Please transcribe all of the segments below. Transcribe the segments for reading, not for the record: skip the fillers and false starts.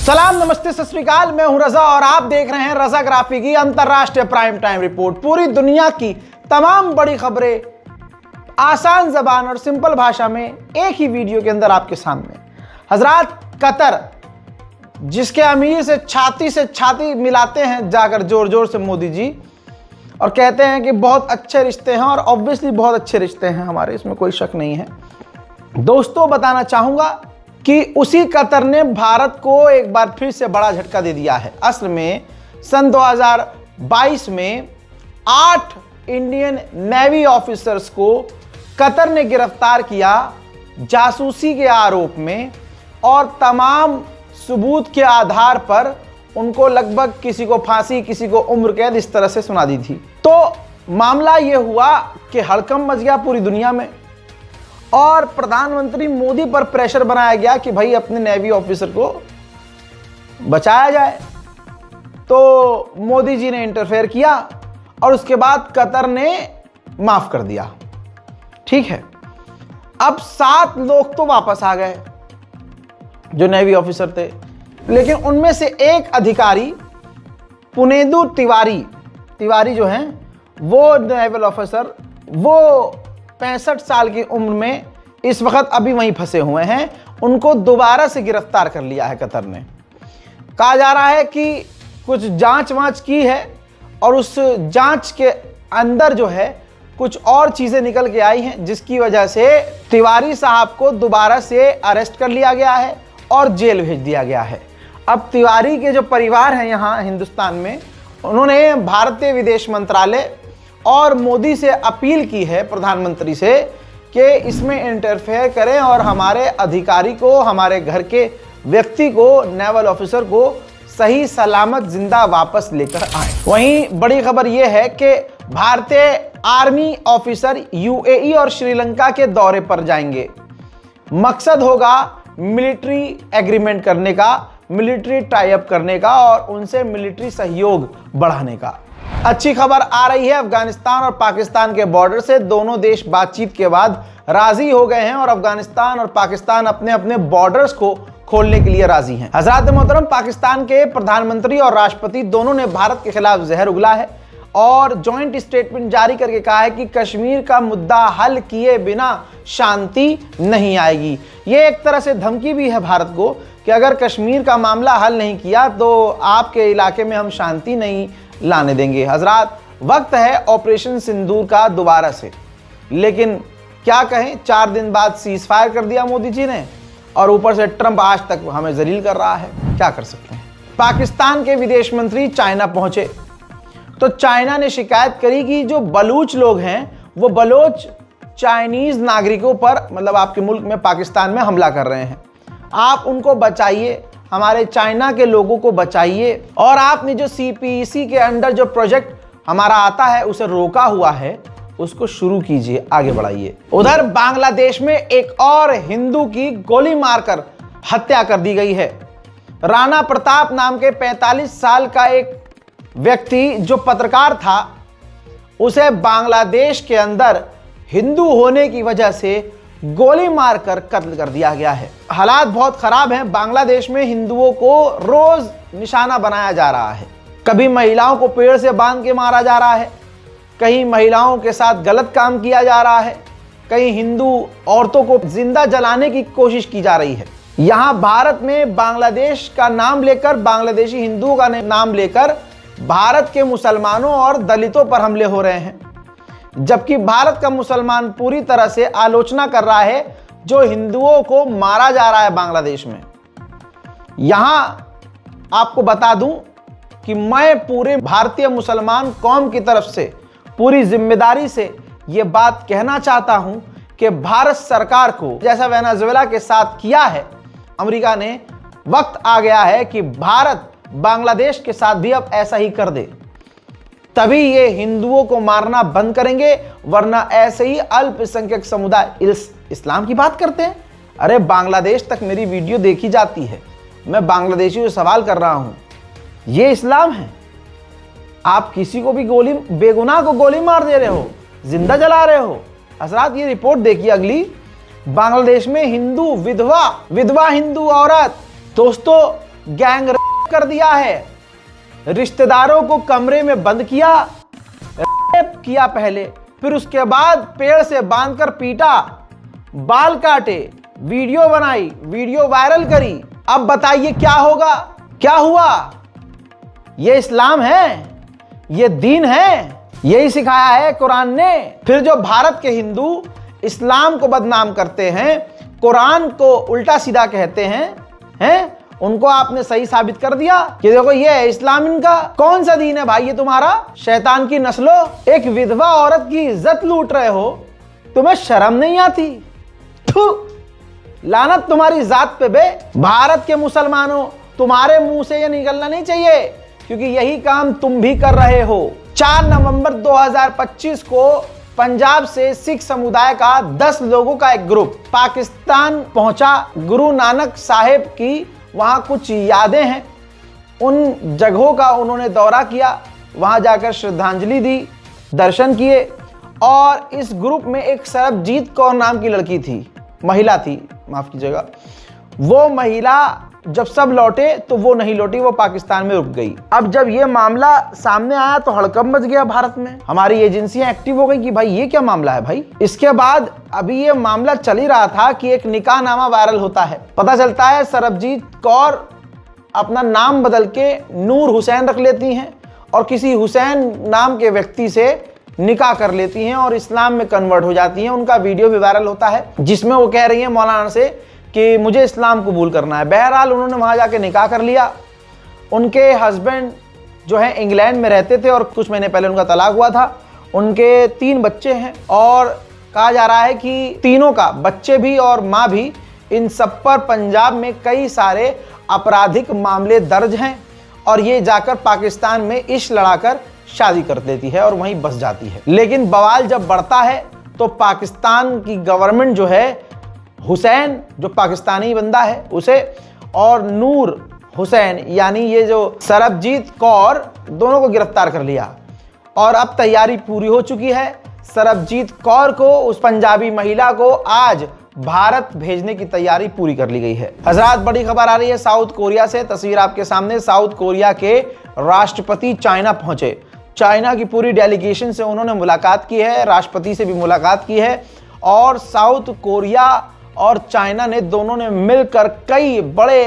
सलाम, नमस्ते, सत श्री अकाल। मैं हूं रजा और आप देख रहे हैं रजा ग्राफी की अंतरराष्ट्रीय प्राइम टाइम रिपोर्ट। पूरी दुनिया की तमाम बड़ी खबरें आसान जबान और सिंपल भाषा में एक ही वीडियो के अंदर आपके सामने। हजरात, कतर जिसके अमीर से छाती मिलाते हैं जाकर जोर जोर से मोदी जी, और कहते हैं कि बहुत अच्छे रिश्ते हैं, और ऑब्वियसली बहुत अच्छे रिश्ते हैं हमारे, इसमें कोई शक नहीं है। दोस्तों, बताना चाहूंगा कि उसी कतर ने भारत को एक बार फिर से बड़ा झटका दे दिया है। असल में सन 2022 में 8 इंडियन नेवी ऑफिसर्स को कतर ने गिरफ्तार किया जासूसी के आरोप में, और तमाम सबूत के आधार पर उनको लगभग किसी को फांसी, किसी को उम्र कैद इस तरह से सुना दी थी। तो मामला यह हुआ कि हड़कंप मच गया पूरी दुनिया में, और प्रधानमंत्री मोदी पर प्रेशर बनाया गया कि भाई अपने नेवी ऑफिसर को बचाया जाए। तो मोदी जी ने इंटरफेयर किया और उसके बाद कतर ने माफ कर दिया। ठीक है, अब 7 लोग तो वापस आ गए जो नेवी ऑफिसर थे, लेकिन उनमें से एक अधिकारी पुनेदु तिवारी जो हैं, वो नेवल ऑफिसर, वो 65 साल की उम्र में इस वक्त अभी वहीं फंसे हुए हैं। उनको दोबारा से गिरफ्तार कर लिया है कतर ने। कहा जा रहा है कि कुछ जांच वांच की है, और उस जांच के अंदर जो है कुछ और चीजें निकल के आई हैं, जिसकी वजह से तिवारी साहब को दोबारा से अरेस्ट कर लिया गया है और जेल भेज दिया गया है। अब तिवारी के जो परिवार हैं यहाँ हिंदुस्तान में, उन्होंने भारतीय विदेश मंत्रालय और मोदी से अपील की है, प्रधानमंत्री से, कि इसमें इंटरफेयर करें और हमारे अधिकारी को, हमारे घर के व्यक्ति को, नेवल ऑफिसर को सही सलामत जिंदा वापस लेकर आए। वहीं बड़ी खबर यह है कि भारतीय आर्मी ऑफिसर यूएई और श्रीलंका के दौरे पर जाएंगे। मकसद होगा मिलिट्री एग्रीमेंट करने का, मिलिट्री टाई अप करने का और उनसे मिलिट्री सहयोग बढ़ाने का। अच्छी खबर आ रही है अफगानिस्तान और पाकिस्तान के बॉर्डर से। दोनों देश बातचीत के बाद राजी हो गए हैं और अफगानिस्तान और पाकिस्तान अपने अपने बॉर्डर्स को खोलने के लिए राजी हैं। हजरात मोहतरम, पाकिस्तान के प्रधानमंत्री और राष्ट्रपति दोनों ने भारत के खिलाफ जहर उगला है और जॉइंट स्टेटमेंट जारी करके कहा है कि कश्मीर का मुद्दा हल किए बिना शांति नहीं आएगी। ये एक तरह से धमकी भी है भारत को कि अगर कश्मीर का मामला हल नहीं किया तो आपके इलाके में हम शांति नहीं लाने देंगे। हजरात, वक्त है ऑपरेशन सिंदूर का दोबारा से, लेकिन क्या कहें, 4 दिन बाद सीज फायर कर दिया मोदी जी ने, और ऊपर से ट्रंप आज तक हमें जलील कर रहा है। क्या कर सकते हैं। पाकिस्तान के विदेश मंत्री चाइना पहुंचे तो चाइना ने शिकायत करी कि जो बलूच लोग हैं वो बलोच चाइनीज नागरिकों पर, मतलब आपके मुल्क में पाकिस्तान में हमला कर रहे हैं। आप उनको बचाइए, हमारे चाइना के लोगों को बचाइए, और आपने जो सीपीईसी के अंडर जो प्रोजेक्ट हमारा आता है उसे रोका हुआ है, उसको शुरू कीजिए, आगे बढ़ाइए। उधर बांग्लादेश में एक और हिंदू की गोली मारकर हत्या कर दी गई है। राणा प्रताप नाम के 45 साल का एक व्यक्ति जो पत्रकार था, उसे बांग्लादेश के अंदर हिंदू होने की वजह से गोली मारकर कत्ल कर दिया गया है। हालात बहुत खराब हैं। बांग्लादेश में हिंदुओं को रोज निशाना बनाया जा रहा है। कभी महिलाओं को पेड़ से बांध के मारा जा रहा है, कहीं महिलाओं के साथ गलत काम किया जा रहा है, कहीं हिंदू औरतों को जिंदा जलाने की कोशिश की जा रही है। यहाँ भारत में बांग्लादेश का नाम लेकर, बांग्लादेशी हिंदुओं का नाम लेकर भारत के मुसलमानों और दलितों पर हमले हो रहे हैं, जबकि भारत का मुसलमान पूरी तरह से आलोचना कर रहा है जो हिंदुओं को मारा जा रहा है बांग्लादेश में। यहां आपको बता दूं कि मैं पूरे भारतीय मुसलमान कौम की तरफ से पूरी जिम्मेदारी से यह बात कहना चाहता हूं कि भारत सरकार को, जैसा वेनेजुएला के साथ किया है अमेरिका ने, वक्त आ गया है कि भारत बांग्लादेश के साथ भी अब ऐसा ही कर दे। तभी ये हिंदुओं को मारना बंद करेंगे, वरना ऐसे ही अल्पसंख्यक समुदाय इस्लाम की बात करते हैं। अरे बांग्लादेश तक मेरी वीडियो देखी जाती है, मैं बांग्लादेशी से सवाल कर रहा हूं, ये इस्लाम है? आप किसी को भी गोली, बेगुनाह को गोली मार दे रहे हो, जिंदा जला रहे हो। हजरात, ये रिपोर्ट देखिए अगली, बांग्लादेश में हिंदू विधवा हिंदू औरत। दोस्तों, गैंग रेप कर दिया है, रिश्तेदारों को कमरे में बंद किया, रेप किया पहले, फिर उसके बाद पेड़ से बांधकर पीटा, बाल काटे, वीडियो बनाई, वीडियो वायरल करी। अब बताइए क्या होगा? क्या हुआ? ये इस्लाम है? ये दीन है? यही सिखाया है कुरान ने। फिर जो भारत के हिंदू इस्लाम को बदनाम करते हैं, कुरान को उल्टा सीधा कहते हैं, उनको आपने सही साबित कर दिया कि देखो ये है इस्लाम इनका। कौन सा दीन है भाई ये तुम्हारा? शैतान की नस्लो, एक विधवा औरत की इज्जत लूट रहे हो, तुम्हें शर्म नहीं आती? थू, लानत तुम्हारी जात पे बे। भारत के मुसलमानों, तुम्हारे मुंह से ये निकलना नहीं चाहिए, क्योंकि यही काम तुम भी कर रहे हो। 4 नवंबर 2025 को पंजाब से सिख समुदाय का 10 लोगों का एक ग्रुप पाकिस्तान पहुंचा। गुरु नानक साहेब की वहां कुछ यादें हैं, उन जगहों का उन्होंने दौरा किया, वहां जाकर श्रद्धांजलि दी, दर्शन किए। और इस ग्रुप में एक सरबजीत कौर नाम की लड़की थी, महिला थी, माफ कीजिएगा। वो महिला जब सब लौटे तो वो नहीं लौटी, वो पाकिस्तान में रुक गई। अब जब ये मामला सामने आया तो हड़कंप मच गया भारत में। हमारी एजेंसियां एक्टिव हो गई कि भाई ये क्या मामला है भाई। इसके बाद अभी ये मामला चल ही रहा था कि एक निकाहनामा वायरल होता है। पता चलता है सरबजीत कौर अपना नाम बदल के नूर हुसैन रख लेती हैं और किसी हुसैन नाम के व्यक्ति से निकाह कर लेती हैं और इस्लाम में कन्वर्ट हो जाती हैं। उनका वीडियो भी वायरल होता है जिसमें वो कह रही हैं मौलाना से कि मुझे इस्लाम कबूल करना है। बहरहाल उन्होंने वहां जाके निकाह कर लिया। उनके हस्बैंड जो है इंग्लैंड में रहते थे और कुछ महीने पहले उनका तलाक हुआ था। उनके 3 बच्चे हैं और कहा जा रहा है कि तीनों का, बच्चे भी और माँ भी, इन सब पर पंजाब में कई सारे आपराधिक मामले दर्ज हैं और ये जाकर पाकिस्तान में इश्क लड़ाकर शादी कर देती है और वहीं बस जाती है। लेकिन बवाल जब बढ़ता है तो पाकिस्तान की गवर्नमेंट जो है हुसैन, जो पाकिस्तानी बंदा है उसे, और नूर हुसैन यानी ये जो सरबजीत कौर, दोनों को गिरफ्तार कर लिया। और अब तैयारी पूरी हो चुकी है। सरबजीत कौर को, उस पंजाबी महिला को आज भारत भेजने की तैयारी पूरी कर ली गई है। हजरात, बड़ी खबर आ रही है साउथ कोरिया से। तस्वीर आपके सामने। साउथ कोरिया के राष्ट्रपति चाइना पहुंचे। चाइना की पूरी डेलीगेशन से उन्होंने मुलाकात की है, राष्ट्रपति से भी मुलाकात की है और साउथ कोरिया और चाइना ने दोनों ने मिलकर कई बड़े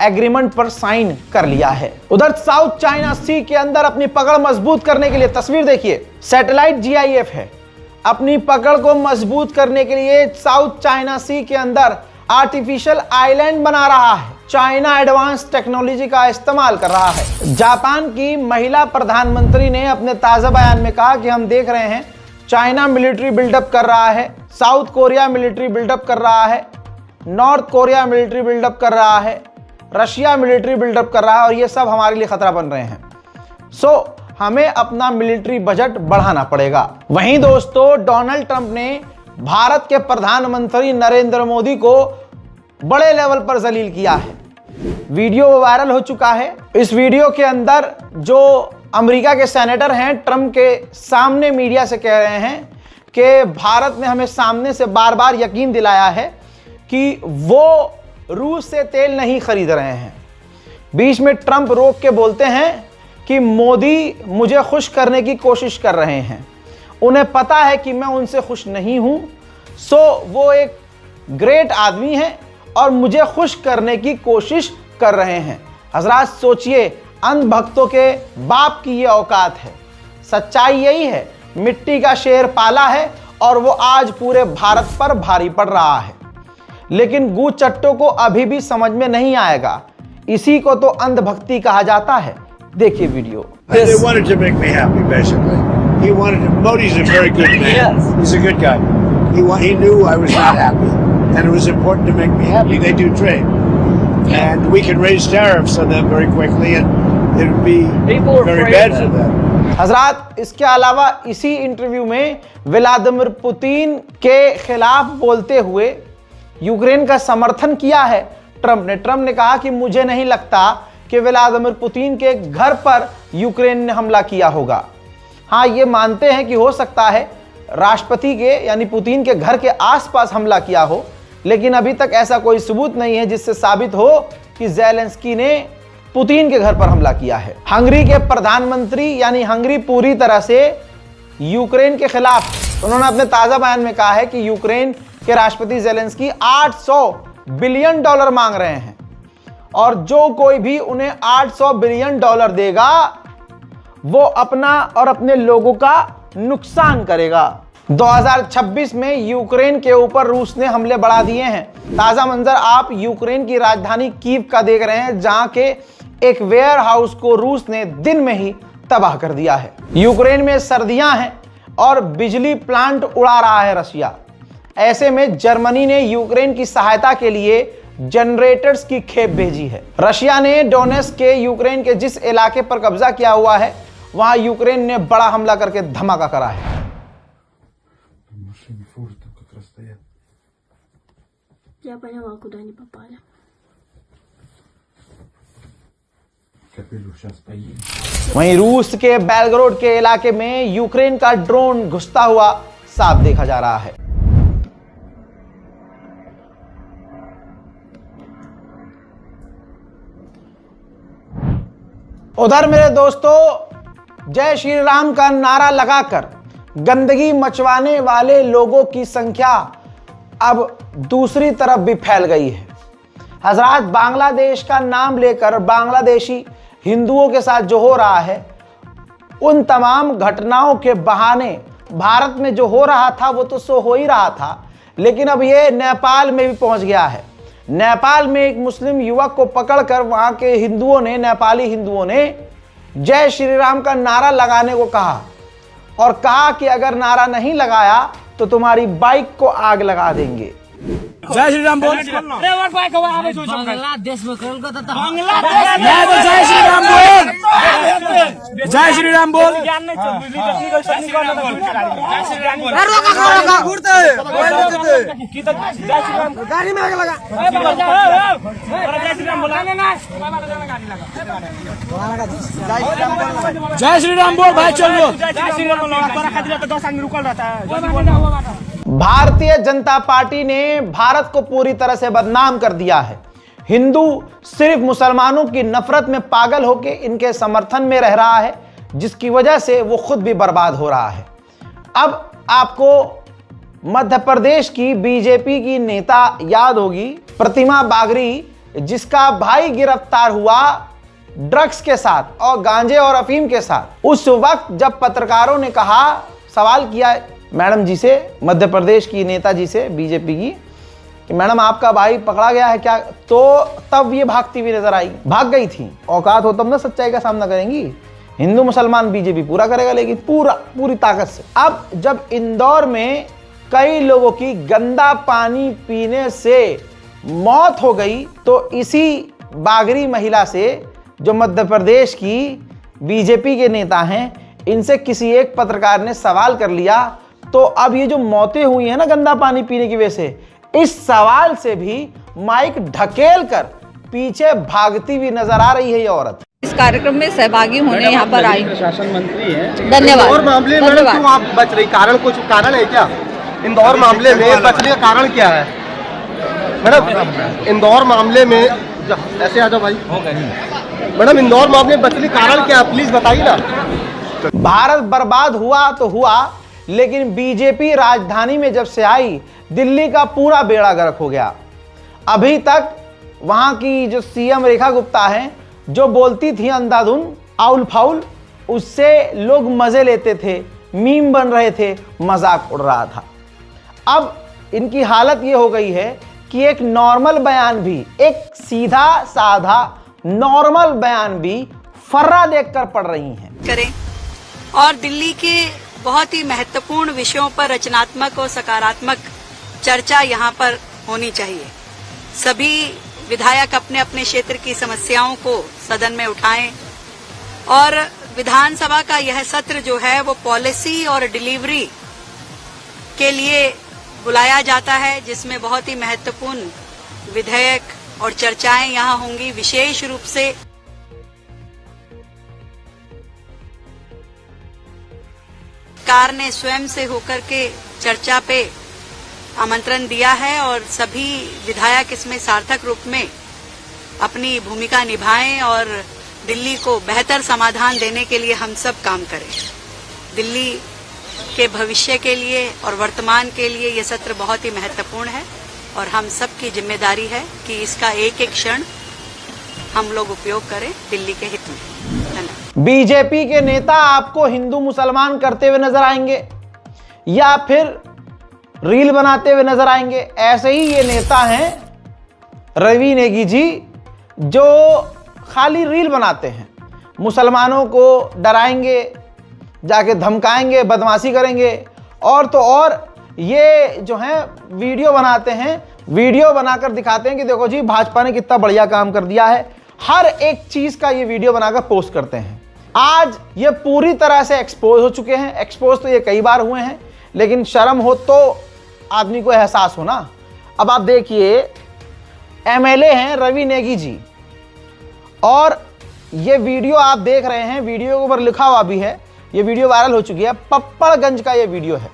एग्रीमेंट पर साइन कर लिया है। उधर साउथ चाइना सी के अंदर अपनी पकड़ मजबूत करने के लिए, तस्वीर देखिए, सैटेलाइट GIF है। अपनी पकड़ को मजबूत करने के लिए साउथ चाइना सी के अंदर आर्टिफिशियल आइलैंड बना रहा है। चाइना एडवांस टेक्नोलॉजी का इस्तेमाल कर रहा है। जापान की महिला प्रधानमंत्री ने अपने ताजा बयान में कहा कि हम देख रहे हैं चाइना मिलिट्री बिल्डअप कर रहा है, साउथ कोरिया मिलिट्री बिल्डअप कर रहा है, नॉर्थ कोरिया मिलिट्री बिल्डअप कर रहा है, रशिया मिलिट्री बिल्डअप कर रहा है और ये सब हमारे लिए खतरा बन रहे हैं। सो हमें अपना मिलिट्री बजट बढ़ाना पड़ेगा। वहीं दोस्तों, डोनाल्ड ट्रंप ने भारत के प्रधानमंत्री नरेंद्र मोदी को बड़े लेवल पर जलील किया है। वीडियो वायरल हो चुका है। इस वीडियो के अंदर जो अमेरिका के सेनेटर हैं, ट्रंप के सामने मीडिया से कह रहे हैं कि भारत ने हमें सामने से बार बार यकीन दिलाया है कि वो रूस से तेल नहीं खरीद रहे हैं। बीच में ट्रंप रोक के बोलते हैं कि मोदी मुझे खुश करने की कोशिश कर रहे हैं, उन्हें पता है कि मैं उनसे खुश नहीं हूं, सो वो एक ग्रेट आदमी है और मुझे खुश करने की कोशिश कर रहे हैं। हजरात सोचिए, अंध भक्तों के बाप की ये औकात है। सच्चाई यही है, मिट्टी का शेर पाला है और वो आज पूरे भारत पर भारी पड़ रहा है। लेकिन गू चट्टों को अभी भी समझ में नहीं आएगा। इसी को तो अंधभक्ति कहा जाता है। देखिए video. They wanted to make me happy, basically. He wanted to, Modi's a very good man. Yes. He's a good guy. He knew I was not happy, and it was important to make me happy. They do trade, and we can raise tariffs on them very quickly, and it would be People are very afraid bad of for that. them. हजरात, इसके अलावा इसी interview में Vladimir Putin के खिलाफ बोलते हुए Ukraine का समर्थन किया है ट्रंप ने। ट्रंप ने कहा कि मुझे नहीं लगता कि व्लादिमीर पुतिन के घर पर यूक्रेन ने हमला किया होगा। हाँ, ये मानते हैं कि हो सकता है राष्ट्रपति के यानी पुतिन के घर के आसपास हमला किया हो, लेकिन अभी तक ऐसा कोई सबूत नहीं है जिससे साबित हो कि ज़ेलेंस्की ने पुतिन के घर पर हमला किया है। हंगरी के प्रधानमंत्री यानी हंगरी पूरी तरह से यूक्रेन के खिलाफ, उन्होंने अपने ताजा बयान में कहा है कि यूक्रेन के राष्ट्रपति ज़ेलेंस्की $800 बिलियन मांग रहे हैं और जो कोई भी उन्हें $800 बिलियन देगा वो अपना और अपने लोगों का नुकसान करेगा। 2026 में यूक्रेन के ऊपर रूस ने हमले बढ़ा दिए हैं। ताजा मंजर आप यूक्रेन की राजधानी कीव का देख रहे हैं, जहां के एक वेयर हाउस को रूस ने दिन में ही तबाह कर दिया है। यूक्रेन में सर्दियां हैं और बिजली प्लांट उड़ा रहा है रशिया। ऐसे में जर्मनी ने यूक्रेन की सहायता के लिए जनरेटर्स की खेप भेजी है। रशिया ने डोनेट्स्क के यूक्रेन के जिस इलाके पर कब्जा किया हुआ है वहां यूक्रेन ने बड़ा हमला करके धमाका करा है। Я поняла, куда они попали. वहीं रूस के बेलग्रोड के इलाके में यूक्रेन का ड्रोन घुसता हुआ साफ देखा जा रहा है। उधर मेरे दोस्तों, जय श्री राम का नारा लगाकर गंदगी मचवाने वाले लोगों की संख्या अब दूसरी तरफ भी फैल गई है। हजरात, बांग्लादेश का नाम लेकर बांग्लादेशी हिंदुओं के साथ जो हो रहा है, उन तमाम घटनाओं के बहाने भारत में जो हो रहा था वो तो सो हो ही रहा था, लेकिन अब ये नेपाल में भी पहुंच गया है। नेपाल में एक मुस्लिम युवक को पकड़कर वहां के हिंदुओं ने, नेपाली हिंदुओं ने जय श्री राम का नारा लगाने को कहा और कहा कि अगर नारा नहीं लगाया तो तुम्हारी बाइक को आग लगा देंगे। जय श्री राम बोल। बांग्लादेश में जय श्री राम बोल। जय श्री राम बोल। गाड़ी में आग लगा। जय श्री राम बोल भाई, चलो। भारतीय जनता पार्टी ने भारत को पूरी तरह से बदनाम कर दिया है। हिंदू सिर्फ मुसलमानों की नफरत में पागल होकर इनके समर्थन में रह रहा है, जिसकी वजह से वो खुद भी बर्बाद हो रहा है। अब आपको मध्य प्रदेश की बीजेपी की नेता याद होगी, प्रतिमा बागरी, जिसका भाई गिरफ्तार हुआ ड्रग्स के साथ और गांजे और अफीम के साथ। उस वक्त जब पत्रकारों ने कहा, सवाल किया मैडम जी से, मध्य प्रदेश की नेता जी से बीजेपी की, कि मैडम आपका भाई पकड़ा गया है क्या, तो तब ये भागती हुई नजर आई। भाग गई थी। औकात हो तब ना सच्चाई का सामना करेंगी। हिंदू मुसलमान बीजेपी पूरा करेगा, लेकिन पूरी ताकत से। अब जब इंदौर में कई लोगों की गंदा पानी पीने से मौत हो गई, तो इसी बागरी महिला से, जो मध्य प्रदेश की बीजेपी के नेता हैं, इनसे किसी एक पत्रकार ने सवाल कर लिया, तो अब ये जो मौतें हुई हैं ना गंदा पानी पीने की वजह से, इस सवाल से भी माइक ढकेल कर पीछे भागती हुई नजर आ रही है ये औरत। इस कार्यक्रम में सहभागी होने यहाँ पर आई। प्रशासन मंत्री है। धन्यवाद। इंदौर मामले में क्यों आप बच रही, कारण कुछ कारण है क्या? इंदौर मामले में बचने का कारण क्या है मैडम? इंदौर मामले में ऐसे आ जाओ भाई। मैडम, इंदौर मामले में बचने का कारण क्या है, प्लीज बताइए ना। भारत बर्बाद हुआ तो हुआ, लेकिन बीजेपी राजधानी में जब से आई, दिल्ली का पूरा बेड़ा गर्क हो गया। अभी तक वहां की जो सीएम रेखा गुप्ता हैं, जो बोलती थी अंधाधुन आउल फाउल, उससे लोग मजे लेते थे, मीम बन रहे थे, मजाक उड़ रहा था। अब इनकी हालत ये हो गई है कि एक नॉर्मल बयान भी, एक सीधा साधा नॉर्मल बयान भी फर्रा देखकर पढ़ रही हैं। करें और दिल्ली के बहुत ही महत्वपूर्ण विषयों पर रचनात्मक और सकारात्मक चर्चा यहाँ पर होनी चाहिए। सभी विधायक अपने अपने क्षेत्र की समस्याओं को सदन में उठाएं और विधानसभा का यह सत्र जो है वो पॉलिसी और डिलीवरी के लिए बुलाया जाता है, जिसमें बहुत ही महत्वपूर्ण विधेयक और चर्चाएं यहाँ होंगी। विशेष रूप से सरकार ने स्वयं से होकर के चर्चा पे आमंत्रण दिया है और सभी विधायक इसमें सार्थक रूप में अपनी भूमिका निभाएं और दिल्ली को बेहतर समाधान देने के लिए हम सब काम करें। दिल्ली के भविष्य के लिए और वर्तमान के लिए ये सत्र बहुत ही महत्वपूर्ण है और हम सब की जिम्मेदारी है कि इसका एक एक क्षण हम लोग उपयोग करें दिल्ली के हित में। धन्यवाद। बीजेपी के नेता आपको हिंदू मुसलमान करते हुए नजर आएंगे या फिर रील बनाते हुए नजर आएंगे? ऐसे ही ये नेता हैं रवि नेगी जी, जो खाली रील बनाते हैं, मुसलमानों को डराएंगे, जाके धमकाएंगे, बदमाशी करेंगे, और तो और ये जो है वीडियो बनाते हैं, वीडियो बनाकर दिखाते हैं कि देखो जी भाजपा ने कितना बढ़िया काम कर दिया है। हर एक चीज का ये वीडियो बनाकर पोस्ट करते हैं। आज ये पूरी तरह से एक्सपोज हो चुके हैं। एक्सपोज तो ये कई बार हुए हैं, लेकिन शर्म हो तो आदमी को एहसास हो ना। अब आप देखिए, एमएलए हैं रवि नेगी जी, और ये वीडियो आप देख रहे हैं, वीडियो के ऊपर लिखा हुआ भी है, ये वीडियो वायरल हो चुकी है, पप्पड़गंज का ये वीडियो है,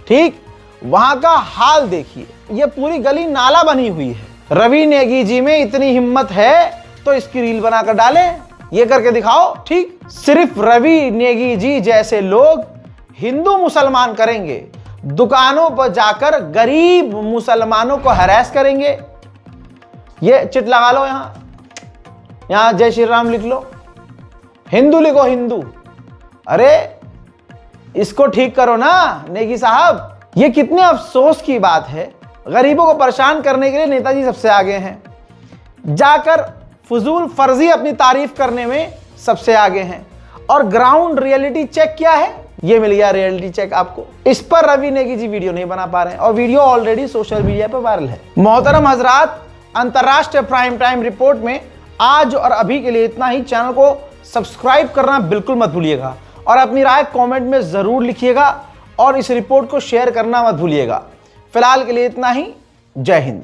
ठीक। वहां का हाल देखिए, ये पूरी गली नाला बनी हुई है। रवि नेगी जी में इतनी हिम्मत है तो इसकी रील बनाकर डालें, ये करके दिखाओ, ठीक। सिर्फ रवि नेगी जी जैसे लोग हिंदू मुसलमान करेंगे, दुकानों पर जाकर गरीब मुसलमानों को हरास करेंगे। ये चिट लगा लो, यहां जय श्री राम लिख लो, हिंदू लिखो हिंदू। अरे इसको ठीक करो ना नेगी साहब। ये कितने अफसोस की बात है, गरीबों को परेशान करने के लिए नेताजी सबसे आगे हैं, जाकर फजूल फर्जी अपनी तारीफ करने में सबसे आगे हैं। और ग्राउंड रियलिटी चेक क्या है, ये मिल गया रियलिटी चेक आपको। इस पर रवि नेगी जी वीडियो नहीं बना पा रहे हैं, और वीडियो ऑलरेडी सोशल मीडिया पर वायरल है। मोहतरम हजरात, अंतर्राष्ट्रीय प्राइम टाइम रिपोर्ट में आज और अभी के लिए इतना ही। चैनल को सब्सक्राइब करना बिल्कुल मत भूलिएगा, और अपनी राय कमेंट में जरूर लिखिएगा, और इस रिपोर्ट को शेयर करना मत भूलिएगा। फिलहाल के लिए इतना ही। जय हिंद।